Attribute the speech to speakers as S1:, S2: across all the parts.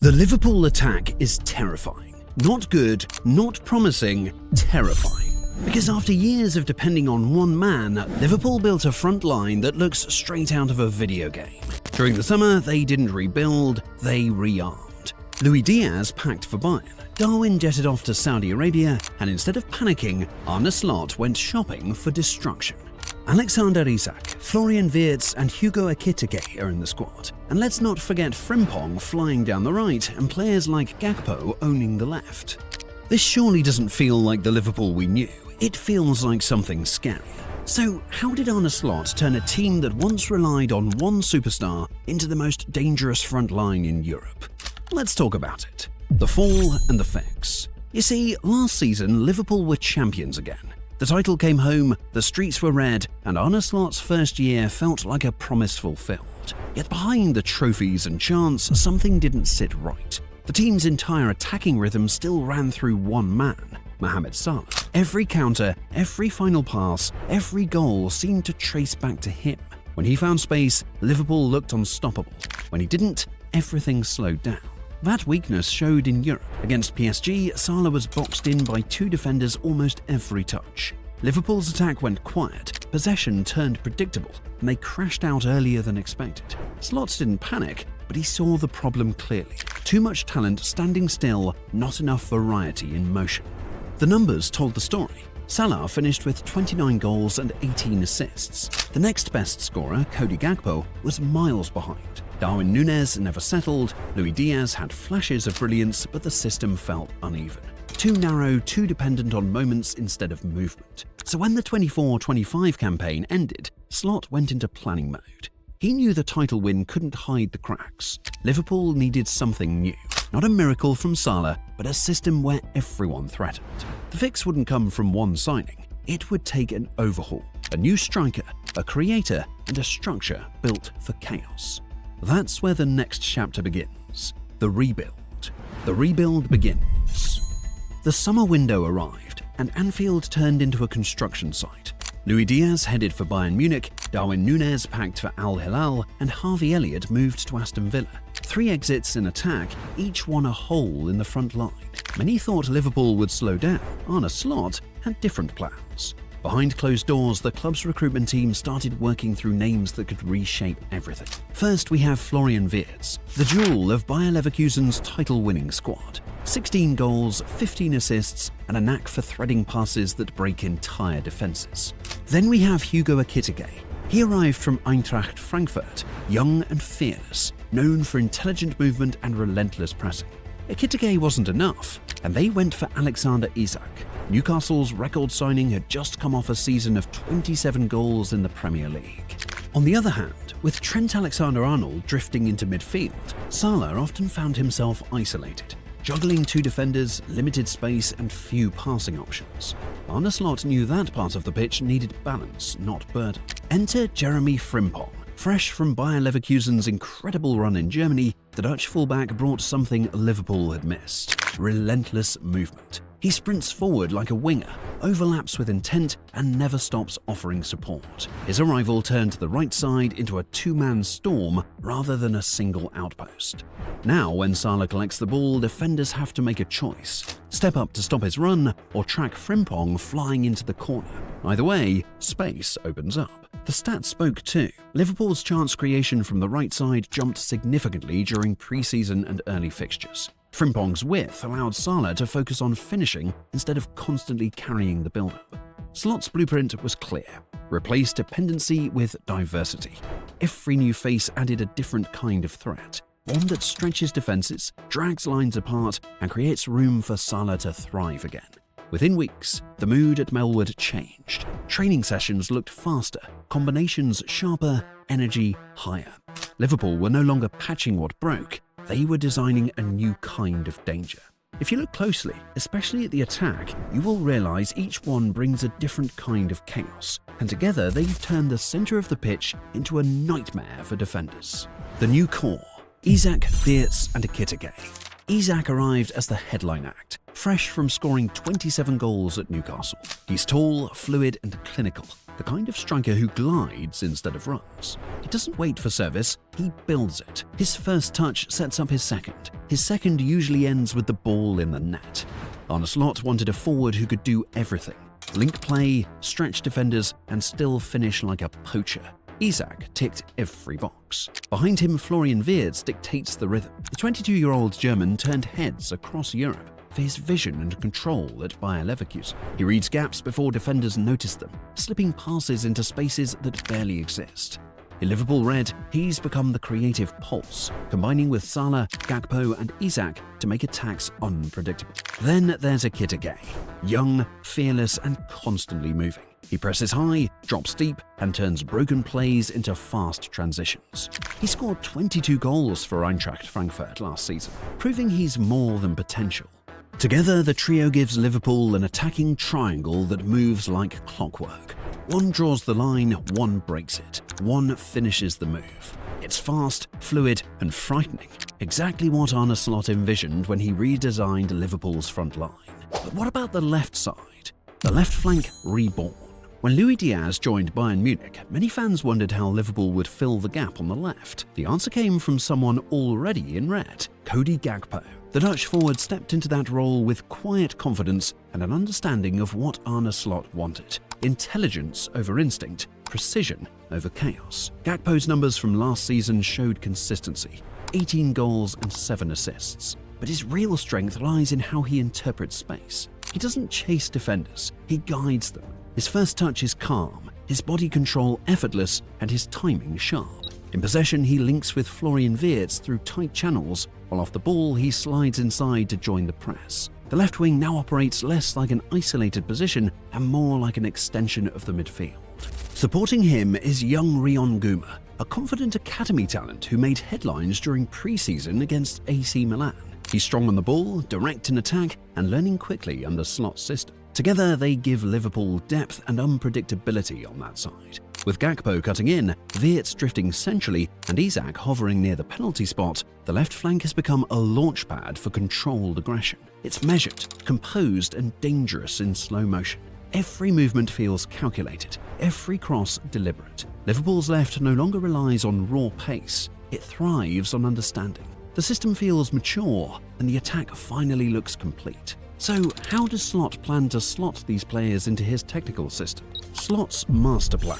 S1: The Liverpool attack is terrifying. Not good, not promising, terrifying. Because after years of depending on one man, Liverpool built a front line that looks straight out of a video game. During the summer, they didn't rebuild, they rearmed. Luis Diaz packed for Bayern. Darwin jetted off to Saudi Arabia, and instead of panicking, Arne Slot went shopping for destruction. Alexander Isak, Florian Wirtz and Hugo Ekitiké are in the squad. And let's not forget Frimpong flying down the right and players like Gakpo owning the left. This surely doesn't feel like the Liverpool we knew. It feels like something scary. So how did Arne Slot turn a team that once relied on one superstar into the most dangerous front line in Europe? Let's talk about it. The fall and the fix. You see, last season Liverpool were champions again. The title came home, the streets were red, and Arne Slot's first year felt like a promise fulfilled. Yet behind the trophies and chants, something didn't sit right. The team's entire attacking rhythm still ran through one man, Mohamed Salah. Every counter, every final pass, every goal seemed to trace back to him. When he found space, Liverpool looked unstoppable. When he didn't, everything slowed down. That weakness showed in Europe. Against PSG, Salah was boxed in by two defenders almost every touch. Liverpool's attack went quiet, possession turned predictable, and they crashed out earlier than expected. Slot didn't panic, but he saw the problem clearly. Too much talent standing still, not enough variety in motion. The numbers told the story. Salah finished with 29 goals and 18 assists. The next best scorer, Cody Gakpo, was miles behind. Darwin Núñez never settled, Luis Diaz had flashes of brilliance, but the system felt uneven. Too narrow, too dependent on moments instead of movement. So when the 24-25 campaign ended, Slot went into planning mode. He knew the title win couldn't hide the cracks. Liverpool needed something new. Not a miracle from Salah, but a system where everyone threatened. The fix wouldn't come from one signing. It would take an overhaul. A new striker, a creator, and a structure built for chaos. That's where the next chapter begins. The rebuild. The rebuild begins. The summer window arrived, and Anfield turned into a construction site. Luis Diaz headed for Bayern Munich, Darwin Núñez packed for Al Hilal, and Harvey Elliott moved to Aston Villa. 3 exits in attack, each one a hole in the front line. Many thought Liverpool would slow down. Arne Slot had different plans. Behind closed doors, the club's recruitment team started working through names that could reshape everything. First, we have Florian Wirtz, the jewel of Bayer Leverkusen's title-winning squad. 16 goals, 15 assists, and a knack for threading passes that break entire defenses. Then we have Hugo Ekitiké. He arrived from Eintracht Frankfurt, young and fearless, known for intelligent movement and relentless pressing. Ekitiké wasn't enough, and they went for Alexander Isak. Newcastle's record signing had just come off a season of 27 goals in the Premier League. On the other hand, with Trent Alexander-Arnold drifting into midfield, Salah often found himself isolated, juggling 2 defenders, limited space, and few passing options. Arne Slot knew that part of the pitch needed balance, not burden. Enter Jeremy Frimpong. Fresh from Bayer Leverkusen's incredible run in Germany, the Dutch fullback brought something Liverpool had missed: relentless movement. He sprints forward like a winger, overlaps with intent, and never stops offering support. His arrival turned the right side into a 2-man storm rather than a single outpost. Now, when Salah collects the ball, defenders have to make a choice: step up to stop his run, or track Frimpong flying into the corner. Either way, space opens up. The stats spoke too. Liverpool's chance creation from the right side jumped significantly during pre-season and early fixtures. Frimpong's width allowed Salah to focus on finishing instead of constantly carrying the build-up. Slot's blueprint was clear: replace dependency with diversity. Every new face added a different kind of threat, one that stretches defenses, drags lines apart, and creates room for Salah to thrive again. Within weeks, the mood at Melwood changed. Training sessions looked faster, combinations sharper, energy higher. Liverpool were no longer patching what broke, they were designing a new kind of danger. If you look closely, especially at the attack, you will realize each one brings a different kind of chaos, and together they've turned the center of the pitch into a nightmare for defenders. The new core: Isak, Wirtz, and Ekitiké. Isak arrived as the headline act, fresh from scoring 27 goals at Newcastle. He's tall, fluid and clinical, the kind of striker who glides instead of runs. He doesn't wait for service, he builds it. His first touch sets up his second. His second usually ends with the ball in the net. Arne Slot wanted a forward who could do everything: link play, stretch defenders, and still finish like a poacher. Isak ticked every box. Behind him, Florian Wirtz dictates the rhythm. The 22-year-old German turned heads across Europe for his vision and control at Bayer Leverkusen. He reads gaps before defenders notice them, slipping passes into spaces that barely exist. In Liverpool Red, he's become the creative pulse, combining with Salah, Gakpo and Isak to make attacks unpredictable. Then there's Ekitiké, young, fearless and constantly moving. He presses high, drops deep, and turns broken plays into fast transitions. He scored 22 goals for Eintracht Frankfurt last season, proving he's more than potential. Together, the trio gives Liverpool an attacking triangle that moves like clockwork. One draws the line, one breaks it, one finishes the move. It's fast, fluid, and frightening, exactly what Arne Slot envisioned when he redesigned Liverpool's front line. But what about the left side? The left flank reborn. When Luis Diaz joined Bayern Munich, many fans wondered how Liverpool would fill the gap on the left. The answer came from someone already in red: Cody Gakpo. The Dutch forward stepped into that role with quiet confidence and an understanding of what Arne Slot wanted: intelligence over instinct, precision over chaos. Gakpo's numbers from last season showed consistency: 18 goals and 7 assists. But his real strength lies in how he interprets space. He doesn't chase defenders, he guides them. His first touch is calm, his body control effortless, and his timing sharp. In possession, he links with Florian Wirtz through tight channels, while off the ball, he slides inside to join the press. The left wing now operates less like an isolated position and more like an extension of the midfield. Supporting him is young Rion Guma, a confident academy talent who made headlines during pre-season against AC Milan. He's strong on the ball, direct in attack, and learning quickly under Slot's system. Together, they give Liverpool depth and unpredictability on that side. With Gakpo cutting in, Wirtz drifting centrally, and Isak hovering near the penalty spot, the left flank has become a launchpad for controlled aggression. It's measured, composed, and dangerous in slow motion. Every movement feels calculated, every cross deliberate. Liverpool's left no longer relies on raw pace, it thrives on understanding. The system feels mature, and the attack finally looks complete. So, how does Slot plan to slot these players into his technical system? Slot's master plan.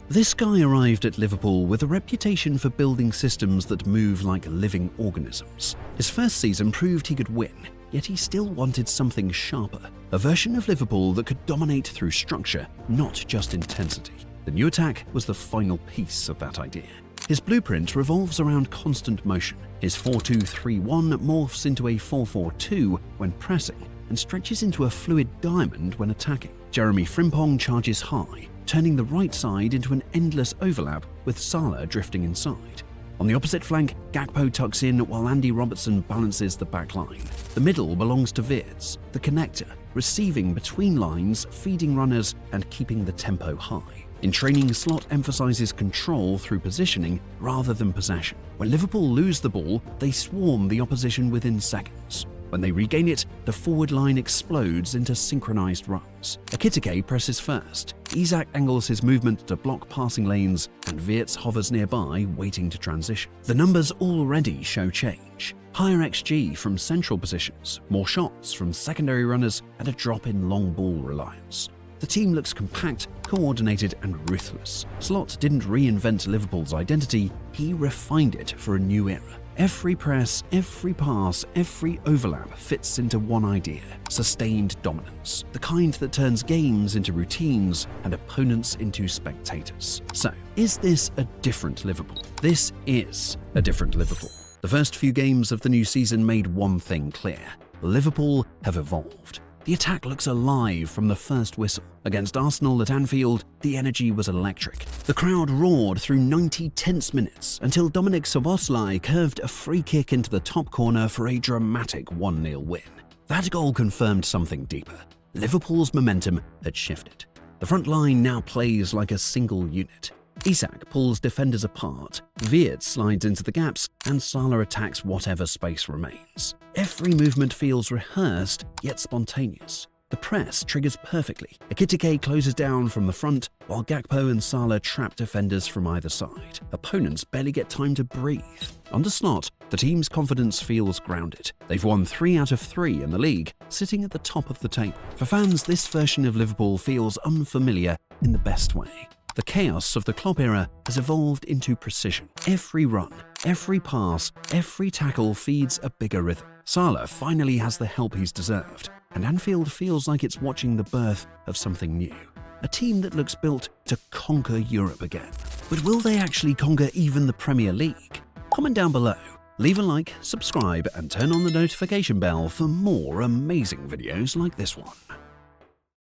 S1: This guy arrived at Liverpool with a reputation for building systems that move like living organisms. His first season proved he could win, yet he still wanted something sharper, a version of Liverpool that could dominate through structure, not just intensity. The new attack was the final piece of that idea. His blueprint revolves around constant motion. His 4-2-3-1 morphs into a 4-4-2 when pressing, and stretches into a fluid diamond when attacking. Jeremy Frimpong charges high, turning the right side into an endless overlap with Salah drifting inside. On the opposite flank, Gakpo tucks in while Andy Robertson balances the back line. The middle belongs to Wirtz, the connector, receiving between lines, feeding runners, and keeping the tempo high. In training, Slot emphasizes control through positioning rather than possession. When Liverpool lose the ball, they swarm the opposition within seconds. When they regain it, the forward line explodes into synchronized runs. Ekitiké presses first, Isak angles his movement to block passing lanes, and Wirtz hovers nearby, waiting to transition. The numbers already show change. Higher XG from central positions, more shots from secondary runners, and a drop in long ball reliance. The team looks compact, coordinated, and ruthless. Slot didn't reinvent Liverpool's identity, he refined it for a new era. Every press, every pass, every overlap fits into one idea: sustained dominance, the kind that turns games into routines and opponents into spectators. So, is this a different Liverpool? This is a different Liverpool. The first few games of the new season made one thing clear: Liverpool have evolved. The attack looks alive from the first whistle. Against Arsenal at Anfield, the energy was electric. The crowd roared through 90 tense minutes until Dominik Szoboszlai curved a free kick into the top corner for a dramatic 1-0 win. That goal confirmed something deeper. Liverpool's momentum had shifted. The front line now plays like a single unit. Isak pulls defenders apart, Wirtz slides into the gaps, and Salah attacks whatever space remains. Every movement feels rehearsed, yet spontaneous. The press triggers perfectly. Ekitiké closes down from the front, while Gakpo and Salah trap defenders from either side. Opponents barely get time to breathe. Under Slot, the team's confidence feels grounded. They've won 3 out of 3 in the league, sitting at the top of the table. For fans, this version of Liverpool feels unfamiliar in the best way. The chaos of the Klopp era has evolved into precision. Every run, every pass, every tackle feeds a bigger rhythm. Salah finally has the help he's deserved, and Anfield feels like it's watching the birth of something new. A team that looks built to conquer Europe again. But will they actually conquer even the Premier League? Comment down below, leave a like, subscribe, and turn on the notification bell for more amazing videos like this one.